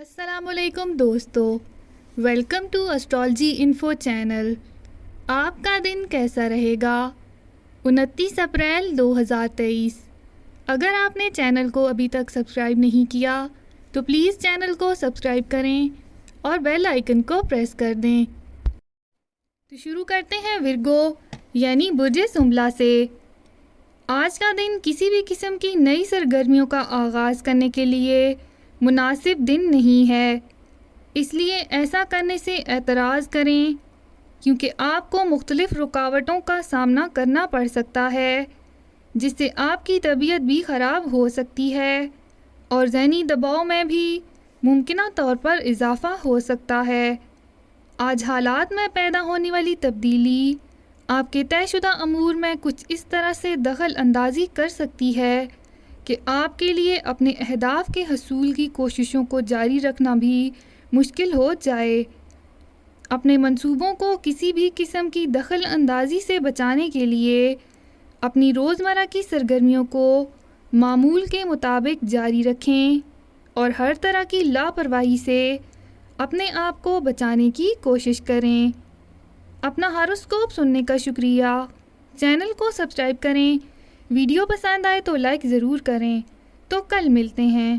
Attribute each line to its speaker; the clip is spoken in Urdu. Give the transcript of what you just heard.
Speaker 1: السلام علیکم دوستو، welcome to astrology info channel. آپ کا دن کیسا رہے گا؟ 29 اپریل 2023۔ اگر آپ نے چینل کو ابھی تک سبسکرائب نہیں کیا تو پلیز چینل کو سبسکرائب کریں اور بیل آئیکن کو پریس کر دیں۔ تو شروع کرتے ہیں ورگو یعنی برج سنبلا سے۔ آج کا دن کسی بھی قسم کی نئی سرگرمیوں کا آغاز کرنے کے لیے مناسب دن نہیں ہے، اس لیے ایسا کرنے سے اعتراض کریں کیونکہ آپ کو مختلف رکاوٹوں کا سامنا کرنا پڑ سکتا ہے، جس سے آپ کی طبیعت بھی خراب ہو سکتی ہے اور ذہنی دباؤ میں بھی ممکنہ طور پر اضافہ ہو سکتا ہے۔ آج حالات میں پیدا ہونے والی تبدیلی آپ کے طے شدہ امور میں کچھ اس طرح سے دخل اندازی کر سکتی ہے کہ آپ کے لیے اپنے اہداف کے حصول کی کوششوں کو جاری رکھنا بھی مشکل ہو جائے۔ اپنے منصوبوں کو کسی بھی قسم کی دخل اندازی سے بچانے کے لیے اپنی روزمرہ کی سرگرمیوں کو معمول کے مطابق جاری رکھیں اور ہر طرح کی لاپرواہی سے اپنے آپ کو بچانے کی کوشش کریں۔ اپنا ہاروسکوپ سننے کا شکریہ۔ چینل کو سبسکرائب کریں۔ ویڈیو پسند آئے تو لائک ضرور کریں۔ تو کل ملتے ہیں۔